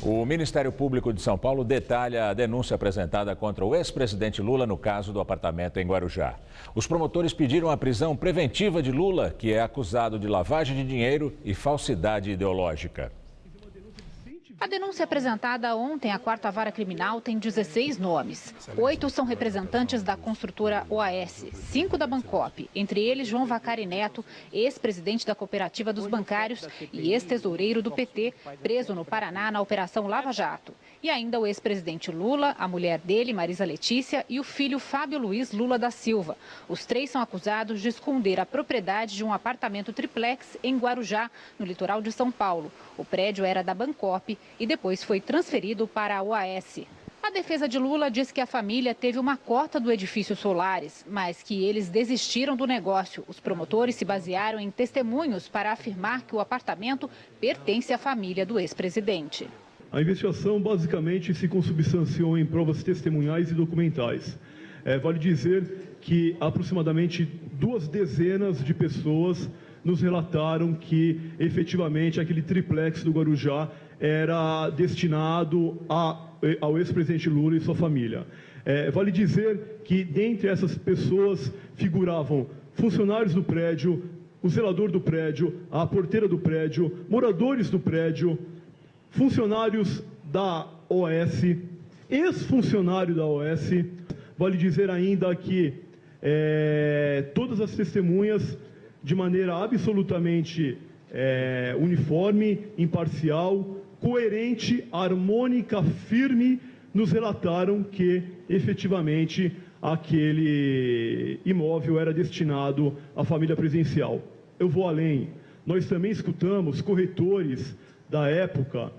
O Ministério Público de São Paulo detalha a denúncia apresentada contra o ex-presidente Lula no caso do apartamento em Guarujá. Os promotores pediram a prisão preventiva de Lula, que é acusado de lavagem de dinheiro e falsidade ideológica. A denúncia apresentada ontem à 4ª Vara Criminal tem 16 nomes. 8 são representantes da construtora OAS, 5 da Bancop, entre eles João Vacari Neto, ex-presidente da Cooperativa dos Bancários e ex-tesoureiro do PT, preso no Paraná na Operação Lava Jato. E ainda o ex-presidente Lula, a mulher dele, Marisa Letícia, e o filho Fábio Luiz Lula da Silva. Os 3 são acusados de esconder a propriedade de um apartamento triplex em Guarujá, no litoral de São Paulo. O prédio era da Bancop e depois foi transferido para a OAS. A defesa de Lula diz que a família teve uma cota do edifício Solares, mas que eles desistiram do negócio. Os promotores se basearam em testemunhos para afirmar que o apartamento pertence à família do ex-presidente. A investigação basicamente se consubstanciou em provas testemunhais e documentais. Vale dizer que aproximadamente 2 dezenas de pessoas nos relataram que efetivamente aquele triplex do Guarujá era destinado ao ex-presidente Lula e sua família. Vale dizer que dentre essas pessoas figuravam funcionários do prédio, o zelador do prédio, a porteira do prédio, moradores do prédio, funcionários da OAS, ex-funcionário da OAS. Vale dizer ainda que todas as testemunhas, de maneira absolutamente uniforme, imparcial, coerente, harmônica, firme, nos relataram que, efetivamente, aquele imóvel era destinado à família presidencial. Eu vou além. Nós também escutamos corretores da época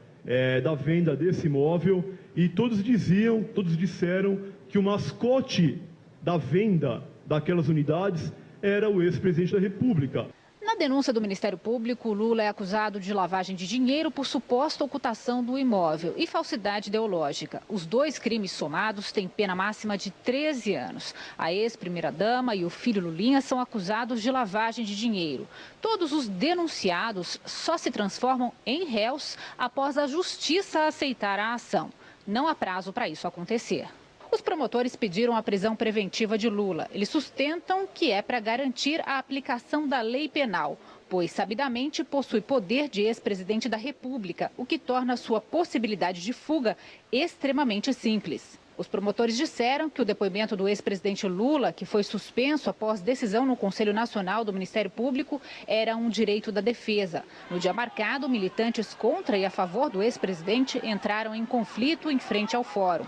da venda desse imóvel e todos disseram que o mascote da venda daquelas unidades era o ex-presidente da República. Na denúncia do Ministério Público, Lula é acusado de lavagem de dinheiro por suposta ocultação do imóvel e falsidade ideológica. Os 2 crimes somados têm pena máxima de 13 anos. A ex-primeira-dama e o filho Lulinha são acusados de lavagem de dinheiro. Todos os denunciados só se transformam em réus após a justiça aceitar a ação. Não há prazo para isso acontecer. Os promotores pediram a prisão preventiva de Lula. Eles sustentam que é para garantir a aplicação da lei penal, pois sabidamente possui poder de ex-presidente da República, o que torna sua possibilidade de fuga extremamente simples. Os promotores disseram que o depoimento do ex-presidente Lula, que foi suspenso após decisão no Conselho Nacional do Ministério Público, era um direito da defesa. No dia marcado, militantes contra e a favor do ex-presidente entraram em conflito em frente ao fórum.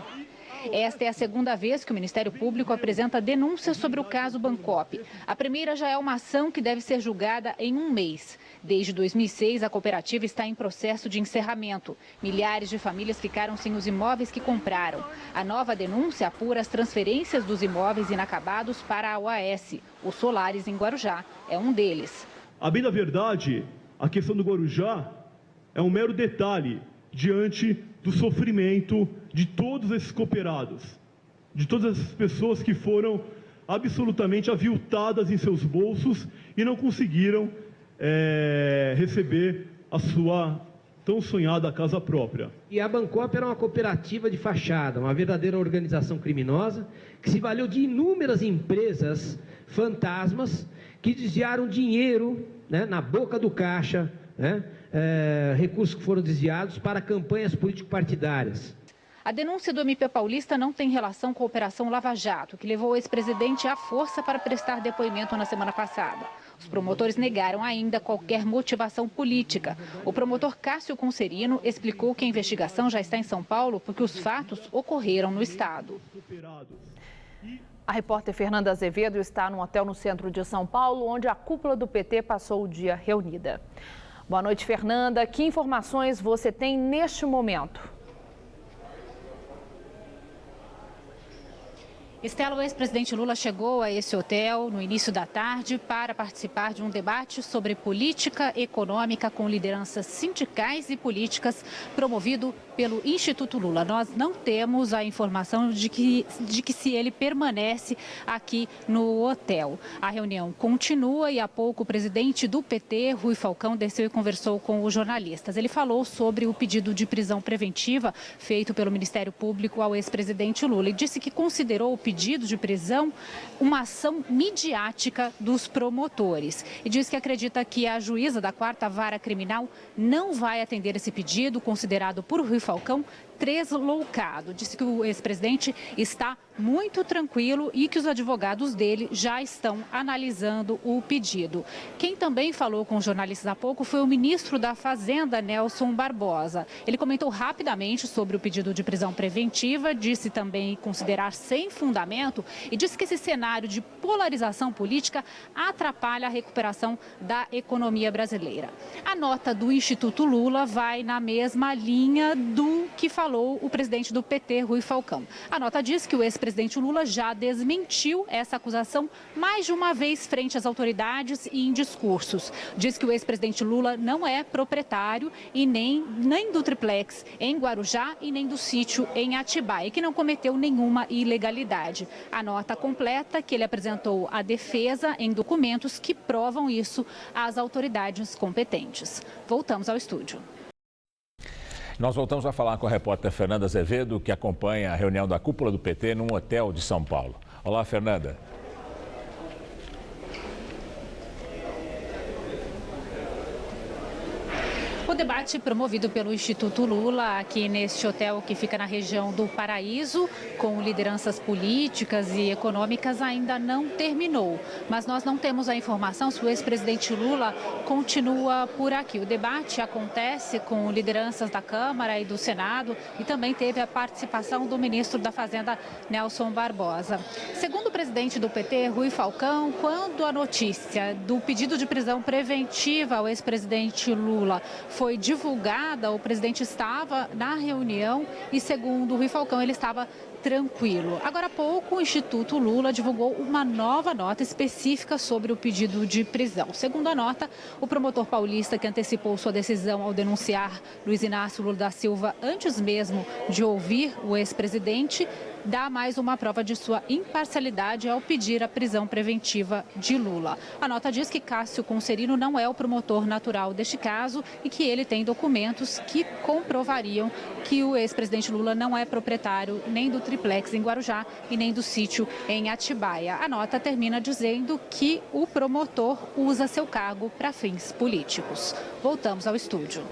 Esta é a 2ª vez que o Ministério Público apresenta denúncias sobre o caso Bancop. A primeira já é uma ação que deve ser julgada em 1 mês. Desde 2006, a cooperativa está em processo de encerramento. Milhares de famílias ficaram sem os imóveis que compraram. A nova denúncia apura as transferências dos imóveis inacabados para a OAS. O Solares, em Guarujá, é um deles. A bem da verdade, a questão do Guarujá é um mero detalhe diante do sofrimento de todos esses cooperados, de todas as pessoas que foram absolutamente aviltadas em seus bolsos e não conseguiram receber a sua tão sonhada casa própria. E a Bancop era uma cooperativa de fachada, uma verdadeira organização criminosa que se valeu de inúmeras empresas fantasmas que desviaram dinheiro, né, na boca do caixa, né, recursos que foram desviados para campanhas político-partidárias. A denúncia do MP Paulista não tem relação com a Operação Lava Jato, que levou o ex-presidente à força para prestar depoimento na semana passada. Os promotores negaram ainda qualquer motivação política. O promotor Cássio Concerino explicou que a investigação já está em São Paulo porque os fatos ocorreram no estado. A repórter Fernanda Azevedo está num hotel no centro de São Paulo, onde a cúpula do PT passou o dia reunida. Boa noite, Fernanda. Que informações você tem neste momento? Estela, o ex-presidente Lula chegou a esse hotel no início da tarde para participar de um debate sobre política econômica com lideranças sindicais e políticas promovido pelo Instituto Lula. Nós não temos a informação de que se ele permanece aqui no hotel. A reunião continua e há pouco o presidente do PT, Rui Falcão, desceu e conversou com os jornalistas. Ele falou sobre o pedido de prisão preventiva feito pelo Ministério Público ao ex-presidente Lula e disse que considerou o pedido de prisão uma ação midiática dos promotores. E diz que acredita que a juíza da 4ª Vara Criminal não vai atender esse pedido, considerado por Rui Falcão tresloucado. Disse que o ex-presidente está muito tranquilo e que os advogados dele já estão analisando o pedido. Quem também falou com os jornalistas há pouco foi o ministro da Fazenda, Nelson Barbosa. Ele comentou rapidamente sobre o pedido de prisão preventiva, disse também considerar sem fundamento e disse que esse cenário de polarização política atrapalha a recuperação da economia brasileira. A nota do Instituto Lula vai na mesma linha do que falou o presidente do PT, Rui Falcão. A nota diz que o ex-presidente Lula já desmentiu essa acusação mais de uma vez frente às autoridades e em discursos. Diz que o ex-presidente Lula não é proprietário e nem do triplex em Guarujá e nem do sítio em Atibaia, que não cometeu nenhuma ilegalidade. A nota completa que ele apresentou à defesa em documentos que provam isso às autoridades competentes. Voltamos ao estúdio. Nós voltamos a falar com a repórter Fernanda Azevedo, que acompanha a reunião da cúpula do PT num hotel de São Paulo. Olá, Fernanda. O debate promovido pelo Instituto Lula aqui neste hotel que fica na região do Paraíso, com lideranças políticas e econômicas, ainda não terminou. Mas nós não temos a informação se o ex-presidente Lula continua por aqui. O debate acontece com lideranças da Câmara e do Senado e também teve a participação do ministro da Fazenda, Nelson Barbosa. Segundo o presidente do PT, Rui Falcão, quando a notícia do pedido de prisão preventiva ao ex-presidente Lula foi divulgada, o presidente estava na reunião e, segundo o Rui Falcão, ele estava tranquilo. Agora há pouco, o Instituto Lula divulgou uma nova nota específica sobre o pedido de prisão. Segundo a nota, o promotor paulista que antecipou sua decisão ao denunciar Luiz Inácio Lula da Silva antes mesmo de ouvir o ex-presidente, dá mais uma prova de sua imparcialidade ao pedir a prisão preventiva de Lula. A nota diz que Cássio Conserino não é o promotor natural deste caso e que ele tem documentos que comprovariam que o ex-presidente Lula não é proprietário nem do triplex em Guarujá e nem do sítio em Atibaia. A nota termina dizendo que o promotor usa seu cargo para fins políticos. Voltamos ao estúdio.